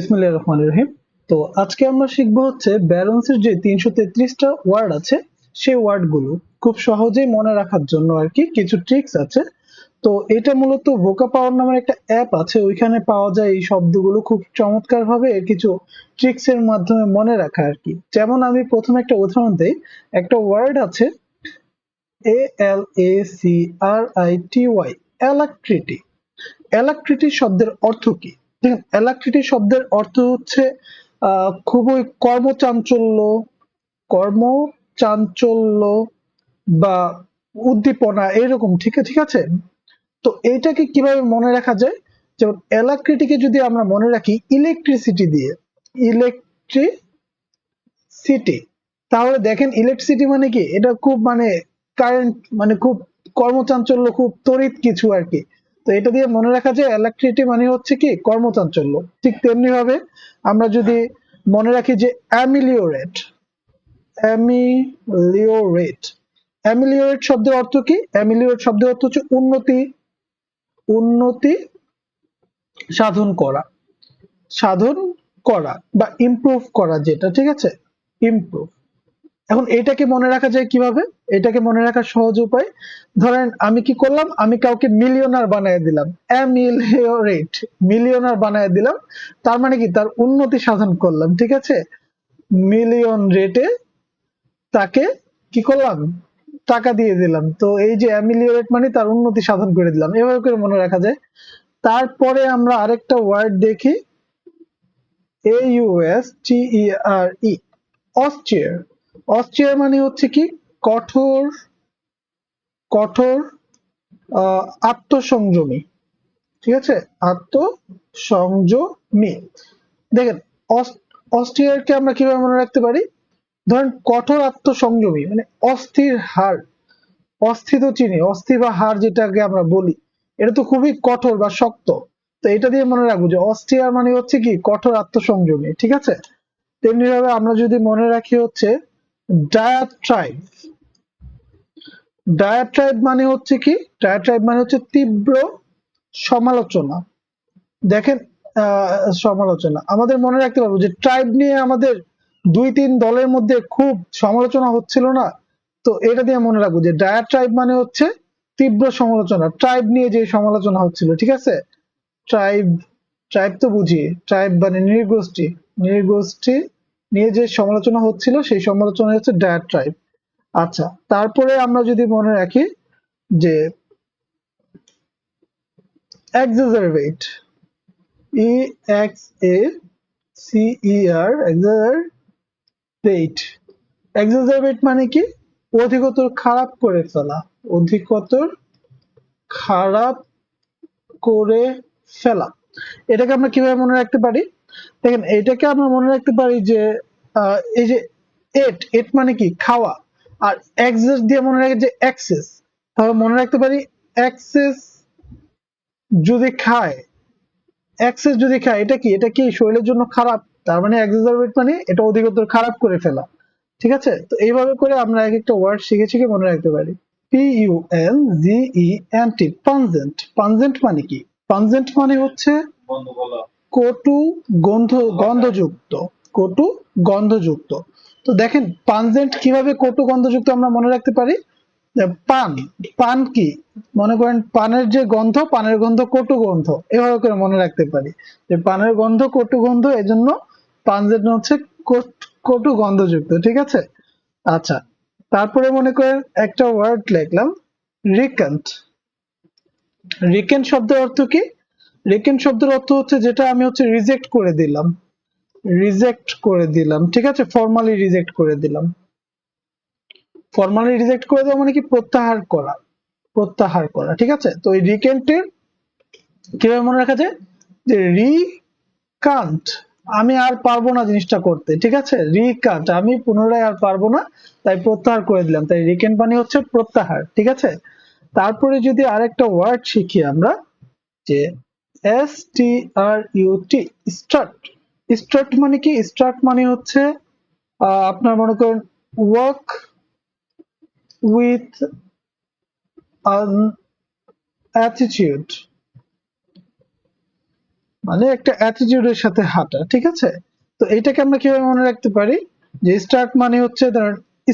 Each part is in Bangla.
বিসমিল্লাহির রহমানির রহিম। তো আজকে আমরা শিখবো হচ্ছে ব্যালেন্সের যে ৩৩৩টা ওয়ার্ড আছে সেই ওয়ার্ডগুলো খুব সহজেই মনে রাখার জন্য আর কি কিছু ট্রিক্স আছে। তো এটা মূলত ভোকা পাওয়ার নামের একটা অ্যাপ আছে, ওইখানে পাওয়া যায় এই শব্দগুলো খুব চমৎকার ভাবে এর কিছু ট্রিক্স এর মাধ্যমে মনে রাখা আর কি। যেমন আমি প্রথমে একটা উদাহরণ দেই। একটা ওয়ার্ড আছে ALACRITY, অ্যালাক্রিটি। অ্যালাক্রিটি শব্দের অর্থ কি? দেখেন, অ্যালাক্রিটি শব্দের অর্থ হচ্ছে খুবই কর্মচাঞ্চল্য বা উদ্দীপনা এরকম, ঠিক আছে। তো এইটাকে কিভাবে মনে রাখা যায়? যেমন অ্যালাক্রিটিকে যদি আমরা মনে রাখি ইলেকট্রিসিটি দিয়ে, ইলেকট্রিসিটি, তাহলে দেখেন ইলেকট্রিসিটি মানে কি, এটা খুব মানে কারেন্ট, মানে খুব কর্মচাঞ্চল্য, খুব তড়িৎ কিছু আর কি। তো এটা দিয়ে মনে রাখা যায় ইলেকট্রিসিটি মানে হচ্ছে কি কর্মচাঞ্চল্য। ঠিক তেমনি ভাবে আমরা যদি মনে রাখি যে অ্যামিলিওরেট, অ্যামিলিওরেট অ্যামিলিওরেট শব্দের অর্থ কি? অ্যামিলিওরেট শব্দের অর্থ হচ্ছে উন্নতি, উন্নতি সাধন করা, সাধন করা বা ইমপ্রুভ করা, যেটা ঠিক আছে, ইমপ্রুভ। এখন এটাকে মনে রাখা যায় কিভাবে? এটাকে মনে রাখার সহজ উপায়, ধরেন আমি কি করলাম, আমি কাউকে মিলিয়নার বানিয়ে দিলাম, অ্যামিলিওরেট, মিলিয়নার বানিয়ে দিলাম, তার মানে কি তার উন্নতি সাধন করলাম, ঠিক আছে। মিলিয়ন রেটে তাকে কি করলাম, টাকা দিয়ে দিলাম। তো এই যে অ্যামিলিওরেট মানে তার উন্নতি সাধন করে দিলাম, এভাবে করে মনে রাখা যায়। তারপরে আমরা আরেকটা ওয়ার্ড দেখি, AUSTERE, অস্টিয়ার। অস্টিয়ার মানে হচ্ছে কি কঠোর, কঠোর আত্মসংযমী, ঠিক আছে, আত্মসংযমী। দেখেন, অস্টিয়ারকে আমরা কিভাবে মনে রাখতে পারি? ধরেন কঠোর আত্মসংযমী মানে অস্থির হার, অস্থি তো চিনি, অস্থি বা হার যেটাকে আমরা বলি, এটা তো খুবই কঠোর বা শক্ত। তো এটা দিয়ে মনে রাখবো যে অস্টিয়ার মানে হচ্ছে কি কঠোর আত্মসংযমী, ঠিক আছে। তেমনি ভাবে আমরা যদি মনে রাখি হচ্ছে ডায়াট্রাইব, ডায়াট্রাইব মানে হচ্ছে কি, ডায়াট্রাইব মানে হচ্ছে তীব্র সমালোচনা। দেখেন, সমালোচনা আমাদের মনে রাখতে পারবো যে ট্রাইব নিয়ে আমাদের দুই তিন দলের মধ্যে খুব সমালোচনা হচ্ছিল না, তো এটা দিয়ে মনে রাখবো যে ডায়াট্রাইব মানে হচ্ছে তীব্র সমালোচনা, ট্রাইব নিয়ে যে সমালোচনা হচ্ছিল, ঠিক আছে। ট্রাইব, ট্রাইব তো বুঝি, ট্রাইব মানে নৃগোষ্ঠী, নৃগোষ্ঠী নিয়ে যে সমালোচনা হচ্ছিল সেই সমালোচনা হচ্ছে ডায়াট্রাইব। আচ্ছা, তারপরে আমরা যদি মনে রাখি যে এক্সাজারভেট, EXACER, এক্সাজারভেট, এক্সাজারভেট মানে কি অধিকতর খারাপ করে ফেলা, অধিকতর খারাপ করে ফেলা। এটাকে আমরা কিভাবে মনে রাখতে পারি? দেখেন, এটাকে আমরা মনে রাখতে পারি যে এই যে এট, এট মানে কি খাওয়া, আর এক্সেস দিয়ে মনে রাখি যে এক্সেস, তাহলে মনে রাখতে পারি এক্সেস যদি খায়, এক্সেস যদি খায় এটা কি, এটা কি শরীরের জন্য খারাপ, তার মানে এক্সাজারবেট মানে এটা অধিকতর খারাপ করে ফেলা, ঠিক আছে। তো এইভাবে করে আমরা এক একটা ওয়ার্ড শিখে শিখে মনে রাখতে পারি। PUNGENT, পানজেন্ট। পানজেন্ট মানে কি? পানজেন্ট মানে হচ্ছে কটু, গন্ধ, গন্ধযুক্ত, কটু গন্ধযুক্ত। তো দেখেন পানজেন্ট কিভাবে কটু গন্ধযুক্ত আমরা মনে রাখতে পারি। পান, পান কি, মনে করেন পানের যে গন্ধ, পানের গন্ধ কটু গন্ধ, এভাবে করে মনে রাখতে পারি যে পানের গন্ধ কটু গন্ধ, এজন্য পানজেন্ট হচ্ছে কটু গন্ধযুক্ত, ঠিক আছে। আচ্ছা, তারপরে মনে করেন একটা ওয়ার্ড লিখলাম রিকেন্ট। রিকেন্ট শব্দের অর্থ কি? রিকেন্ট শব্দের অর্থ হচ্ছে যেটা আমি হচ্ছে রিজেক্ট করে দিলাম, রিজেক্ট করে দিলাম, ঠিক আছে, ফর্মালি রিজেক্ট করে দিলাম। ফর্মালি রিজেক্ট করে দেওয়া মানে কি প্রত্যাহার করা, প্রত্যাহার করা, ঠিক আছে। তো এই রিকেন্টের কিভাবে মনে রাখা যায়? যে রিকান্ট, আমি আর পারবো না জিনিসটা করতে, ঠিক আছে, রিকান্ট আমি পুনরায় আর পারবো না, তাই প্রত্যাহার করে দিলাম, তাই রিকেন্ট মানে হচ্ছে প্রত্যাহার, ঠিক আছে। তারপরে যদি আরেকটা ওয়ার্ড শিখি আমরা, যে STRUT, স্টার্ট। স্টার্ট মানে কি? স্টার্ট মানে হচ্ছে আপনার মনে করেন ওয়ার্ক উইথ অ্যাটিটিউড, মানে একটা অ্যাটিটিউডের সাথে হাঁটা, ঠিক আছে। তো এটাকে আমরা কিভাবে মনে রাখতে পারি, যে স্টার্ট মানে হচ্ছে ধর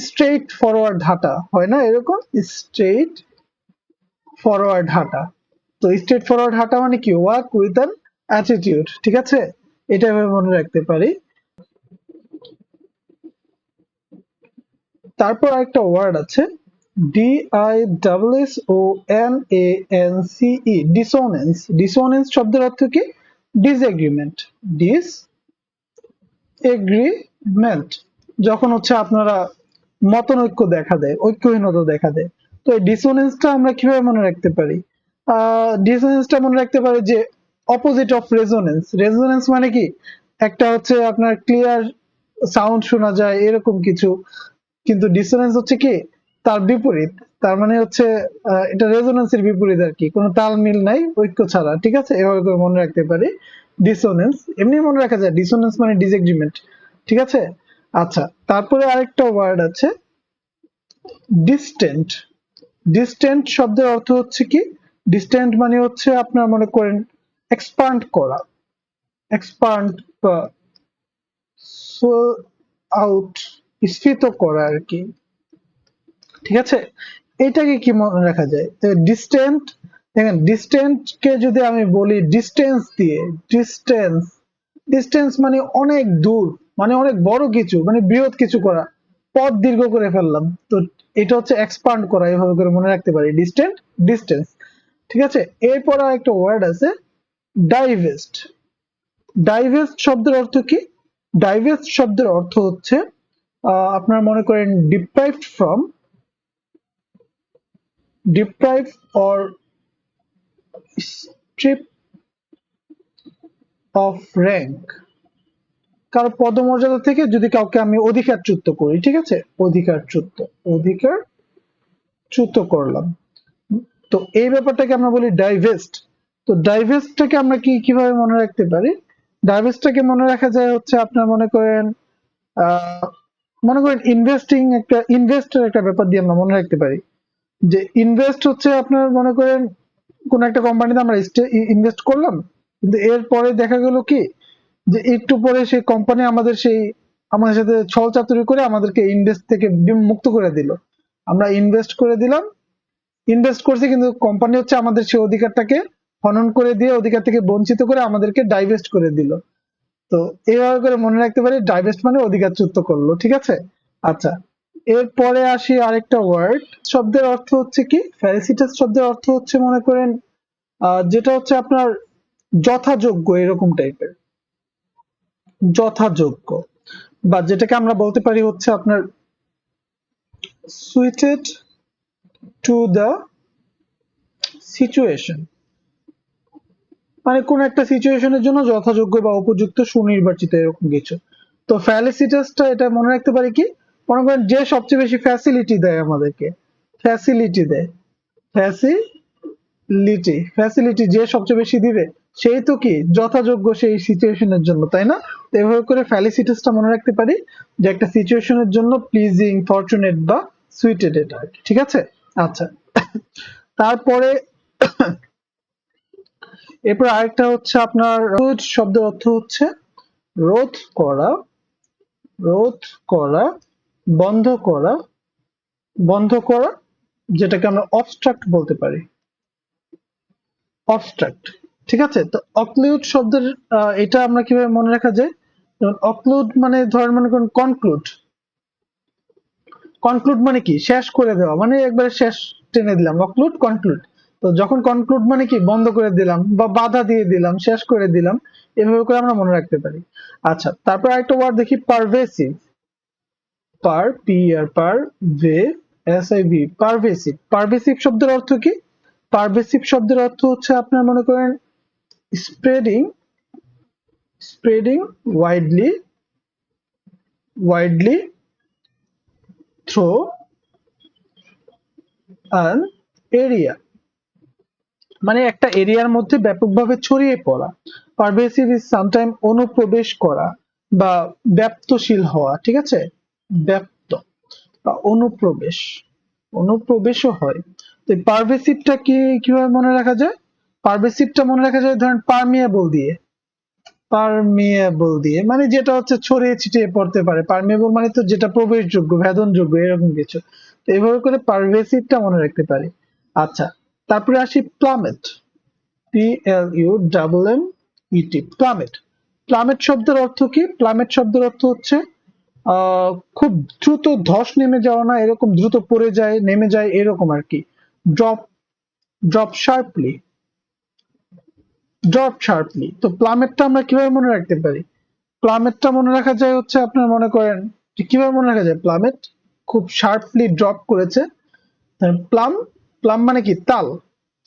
স্ট্রেইট ফরওয়ার্ড হাঁটা, হয় না এরকম, স্ট্রেইট ফরওয়ার্ড হাঁটা। তো স্ট্রেট ফরওয়ার্ড হাঁটা মানে কি, ওয়াক উইথ অ্যান অ্যাটিটিউড, ঠিক আছে, এটা এভাবে মনে রাখতে পারি। তারপর একটা ওয়ার্ড আছে, DISSONANCE, ডিসোনেন্স। ডিসোনেন্স শব্দের অর্থ কি, ডিসএগ্রিমেন্ট। ডিসএগ্রিমেন্ট যখন হচ্ছে আপনারা মতনৈক্য দেখা দেয়, ঐক্যহীনতা দেখা দেয়। তো এই ডিসোনেন্সটা আমরা কিভাবে মনে রাখতে পারি, ডিসোনেন্সটা মনে রাখতে পারি যে অপোজিট অফ রেজোনেন্স। রেজোনেন্স মানে কি, একটা হচ্ছে আপনার ক্লিয়ার সাউন্ড শোনা যায় এরকম কিছু, কিন্তু ডিসোনেন্স হচ্ছে কি তার বিপরীত। তার মানে হচ্ছে এটা রেজোনেন্সের বিপরীত আর কি, কোনো তাল মিল নাই ঐক্য ছাড়া, ঠিক আছে, এভাবে করে মনে রাখতে পারি ডিসোনেন্স। এমনি মনে রাখা যায় ডিসোনেন্স মানে ডিসএগ্রিমেন্ট, ঠিক আছে। আচ্ছা, তারপরে আরেকটা ওয়ার্ড আছে ডিস্টেন্ট। ডিস্টেন্ট শব্দের অর্থ হচ্ছে কি, ডিস্টেন্ট মানে হচ্ছে আপনার মনে করেন এক্সপান্ড করা, এক্সপান্ড বা সো আউট, স্ফীত করা আর কি, ঠিক আছে। এটাকে কি মনে রাখা যায়, ডিস্টেন্ট। দেখেন ডিস্টেন্ট কে যদি আমি বলি ডিস্টেন্স দিয়ে, ডিস্টেন্স, ডিস্টেন্স মানে অনেক দূর, মানে অনেক বড় কিছু, মানে বৃহৎ কিছু করা, পথ দীর্ঘ করে ফেললাম। তো এটা হচ্ছে এক্সপান্ড করা, এভাবে করে মনে রাখতে পারি ডিস্টেন্ট, ডিস্টেন্স, ঠিক আছে। এরপর একটা ওয়ার্ড আছে ডাইভেস্ট। ডাইভেস্ট শব্দের অর্থ কি, ডাইভেস্ট শব্দের অর্থ হচ্ছে আপনার মনে করেন deprived from, deprive or strip of rank, কারো পদমর্যাদা থেকে যদি কাউকে আমি অধিকারচ্যুত করি, ঠিক আছে, অধিকারচ্যুত, অধিকারচ্যুত করলাম। তো এই ব্যাপারটাকে আমরা বলি ডাইভেস্ট। তো ডাইভেস্টটাকে আমরা কিভাবে মনে রাখতে পারি, ডাইভেস্টটাকে মনে রাখা যায় হচ্ছে আপনার মনে করেন আহ মনে করেন ইনভেস্টিং, একটা ইনভেস্টের একটা ব্যাপার দিয়ে আমরা মনে রাখতে পারি, যে ইনভেস্ট হচ্ছে আপনার মনে করেন কোন একটা কোম্পানিতে আমরা ইনভেস্ট করলাম, কিন্তু এরপরে দেখা গেল কি, যে একটু পরে সেই কোম্পানি আমাদের সেই আমাদের সাথে ছল চাতুরি করে আমাদেরকে ইনভেস্ট থেকে মুক্ত করে দিল। আমরা ইনভেস্ট করে দিলাম, ইনভেস্ট করছি, কিন্তু কোম্পানি হচ্ছে আমাদের সেই অধিকারটাকে হনন করে দিয়ে, অধিকার থেকে বঞ্চিত করে আমাদেরকে ডাইভেস্ট করে দিল। তো এইভাবে করে মনে রাখতে পারি ডাইভেস্ট মানে অধিকারচ্যুত করলো, ঠিক আছে। আচ্ছা, এরপরে আসি আরেকটা ওয়ার্ড, শব্দের অর্থ হচ্ছে কি, ফেলিসিটাস শব্দের অর্থ হচ্ছে মনে করেন যেটা হচ্ছে আপনার যথাযোগ্য এরকম টাইপের, যথাযোগ্য, বা যেটাকে আমরা বলতে পারি হচ্ছে আপনার সুইটেড টু দ্য সিচুয়েশন, মানে কোন একটা সিচুয়েশনের জন্য যথাযোগ্য বা উপযুক্ত, সুনির্বাচিত এরকম কিছু। তো ফ্যালিসিটাসটা এটা মনে রাখতে পারি কি, মনে করেন যে সবচেয়ে বেশি ফ্যাসিলিটি দেয় আমাদেরকে, ফ্যাসিলিটি দেয়, ফ্যাসিলিটি, ফ্যাসিলিটি যে সবচেয়ে বেশি দিবে সেই তো কি যথাযোগ্য সেই সিচুয়েশনের জন্য, তাই না। তো এভাবে করে ফ্যালিসিটাসটা মনে রাখতে পারি, যে একটা সিচুয়েশনের জন্য প্লিজিং, ফরচুনেট বা সুইটেড, এটা ঠিক আছে। আচ্ছা, তারপরে এরপর আরেকটা হচ্ছে আপনার রোধ শব্দের অর্থ হচ্ছে রোধ করা, রোধ করা, বন্ধ করা, বন্ধ করা, যেটাকে আমরা অবস্ট্রাক্ট বলতে পারি, অবস্ট্রাক্ট, ঠিক আছে। তো অক্লুড শব্দের এটা আমরা কিভাবে মনে রাখা যায়, যেমন অক্লুড মানে ধরেন মনে করেন কনক্লুড, কনক্লুড মানে কি শেষ করে দেওয়া, মানে একবারে শেষ টেনে দিলাম, অক্লুড কনক্লুড। তো যখন কনক্লুড মানে কি বন্ধ করে দিলাম বা বাধা দিয়ে দিলাম, শেষ করে দিলাম, এভাবে করে আমরা মনে রাখতে পারি। আচ্ছা, তারপর আরেকটা ওয়ার্ড দেখি, pervasive, per P R per ভে S I V, pervasive. Pervasive শব্দের অর্থ কি, পারভেসিভ শব্দের অর্থ হচ্ছে আপনার মনে করেন spreading, spreading widely, widely through an area, মানে একটা এরিয়ার মধ্যে ব্যাপকভাবে ছড়িয়ে পড়া। পারভেসিভ ইজ সামটাইম অনুপ্রবেশ করা বা ব্যাপ্তশীল হওয়া, ঠিক আছে, ব্যাপ্ত বা অনুপ্রবেশ, অনুপ্রবেশও হয়। তো পারভেসিভটা কি কিভাবে মনে রাখা যায়, পারভেসিভটা মনে রাখা যায় ধরেন পারমিয়েবল দিয়ে, পারমিয়েবল দিয়ে মানে যেটা হচ্ছে ছড়িয়ে ছিটিয়ে পড়তে পারে, পারমিয়েবল মানে তো যেটা প্রবেশযোগ্য, ভেদনযোগ্য এরকম কিছু। তো এইভাবে করে পারভেসিভটা মনে রাখতে পারি। আচ্ছা, তারপরে আসি প্লামেট, PLUMMET, প্লামেট। প্লামেট শব্দের অর্থ কি? প্লামেট শব্দের অর্থ হচ্ছে খুব দ্রুত ধস নেমে যাওয়া, না এরকম দ্রুত পড়ে যায়, নেমে যায় এরকম আর কি। Drop, drop sharply, drop sharply. তো প্লামেটটা আমরা কিভাবে মনে রাখতে পারি? প্লামেটটা মনে রাখা যায় হচ্ছে আপনার মনে করেন যে কিভাবে মনে রাখা যায়, প্লামেট খুব শার্পলি ড্রপ করেছে। প্লাম, প্লাম মানে কি? তাল।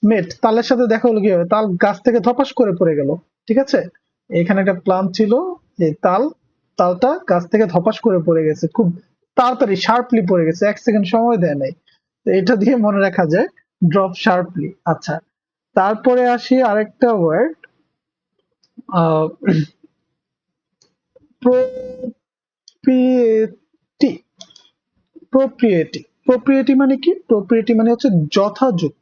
মেট, তালের সাথে দেখা হলো কিভাবে? তাল গাছ থেকে ধপাস করে পড়ে গেল, ঠিক আছে? এখানে একটা প্লাম ছিল, এই তাল, তালটা গাছ থেকে ধপাস করে পড়ে গেছে, খুব তাড়াতাড়ি শার্পলি পড়ে গেছে, 1 সেকেন্ড সময় দেয় নাই। তো এটা দিয়ে মনে রাখা যায় ড্রপ শার্পলি। আচ্ছা, তারপরে আসি আরেকটা ওয়ার্ড, প্রোপ্রিয়েটি। প্রোপ্রিয়েটি, প্রোপ্রিয়েটি মানে কি? প্রোপ্রিয়েটি মানে হচ্ছে যথাযথ,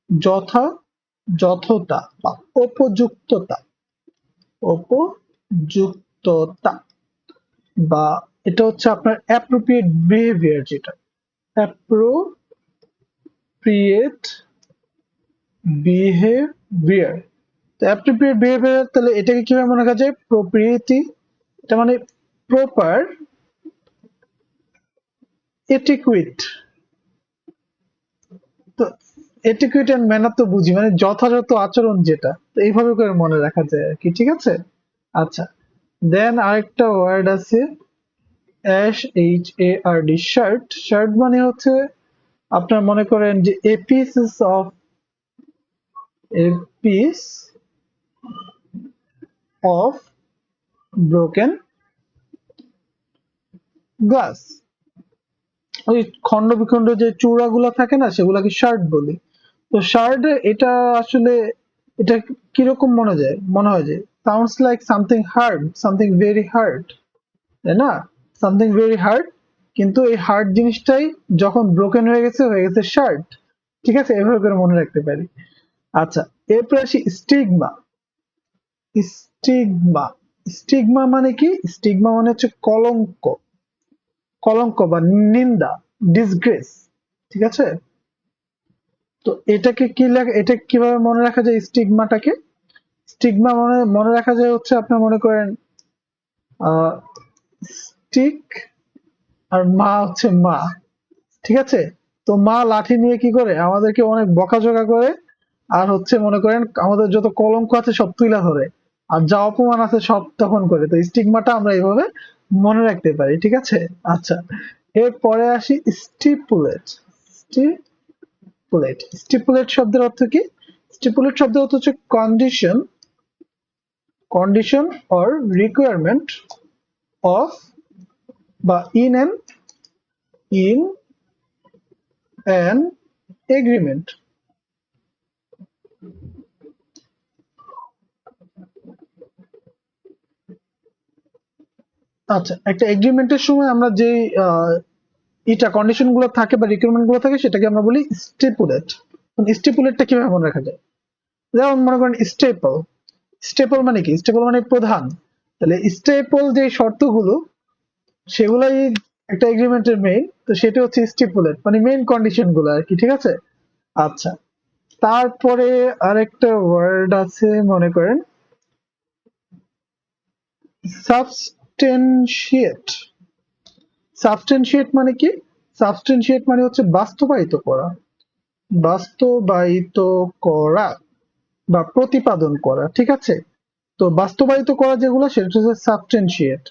যথা, যথতা বা উপযুক্ততা, উপযুক্ততা, বা এটা হচ্ছে আপনার অ্যাপ্রোপ্রিয়েট বিহেভিয়ার, যেটা অ্যাপ্রোপ্রিয়েট বিহেভিয়ার। তো অ্যাপ্রোপ্রিয়েট বিহেভিয়ার, তাহলে এটাকে কিভাবে মনে করা যায়? প্রোপ্রিয়েটি, এটা মানে প্রপার এটিকুইট। তো এটিকুইট এন্ড ম্যানার তো বুঝি, মানে যথাযথ আচরণ যেটা, তো এইভাবে করে মনে রাখা যায় আর কি, ঠিক আছে? আচ্ছা, দেন আরেকটা ওয়ার্ড আছে SHARD, শার্ট। শার্ট মানে হচ্ছে আপনার মনে করেন যে a pieces of, a piece of broken glass. ওই খন্ড বিখণ্ড যে চূড়াগুলো থাকে না, সেগুলাকে শার্ট বলি। তো শার্ট এটা আসলে এটা কিরকম মনে হয় যে sounds like something hard, something very hard, তাই না? সামথিং ভেরি হার্ড, কিন্তু এই হার্ড জিনিসটাই যখন ব্রোকেন হয়ে গেছে শার্ট, ঠিক আছে? এভাবে করে মনে রাখতে পারি। আচ্ছা, এরপর আসি স্টিগমা। স্টিগমা, স্টিগমা মানে কি? স্টিগমা মানে হচ্ছে কলঙ্ক, কলঙ্ক বা নিন্দা, ডিসগ্রেস, ঠিক আছে? তো এটাকে কি এটা কিভাবে মনে রাখা যায় স্টিগমাটাকে? স্টিগমা মনে মনে রাখা যায় হচ্ছে আপনার মনে করেন স্টিক আর মা হচ্ছে মা, ঠিক আছে? তো মা লাঠি নিয়ে কি করে আমাদেরকে অনেক বকাঝকা করে, আর হচ্ছে মনে করেন আমাদের যত কলঙ্ক আছে সব তুইলা ধরে, আর যা অপমান আছে সব তখন করে। তো স্টিগমাটা আমরা এইভাবে মনে রাখতে পারি, ঠিক আছে? আচ্ছা, এরপরে আসি স্টিপুলেট। স্টিপুলেট, স্টিপুলেট শব্দের অর্থ কি? স্টিপুলেট শব্দের অর্থ হচ্ছে condition, condition or requirement of, বা ইন অ্যান এগ্রিমেন্ট। আচ্ছা, একটা এগ্রিমেন্টের সময় আমরা যে এটা কন্ডিশন গুলো থাকে বা রিকোয়ারমেন্ট গুলো থাকে সেটাকে আমরা বলি স্টিপুলেট। স্টিপুলেটটা কিভাবে মনে রাখা যায়? যেমন মনে করেন স্টেপল, স্টেপল মানে কি? স্টেপল মানে প্রধান। তাহলে স্টেপল যে শর্তগুলো সেগুলাই একটা এগ্রিমেন্টের মেইন, তো সেটা হচ্ছে স্টিপুলেট মানে মেইন কন্ডিশন গুলো আর কি, ঠিক আছে? আচ্ছা, তারপরে আরেকটা ওয়ার্ড আছে মনে করেন সাবস্টেনশিয়েট। সাবস্টেনশিয়েট মানে কি? সাবস্টেনশিয়েট মানে হচ্ছে বাস্তবায়িত করা, বাস্তবায়িত করা বা প্রতিপাদন করা, ঠিক আছে? তো বাস্তবায়িত করা যেগুলো সেটা হচ্ছে সাবস্টেনশিয়েট।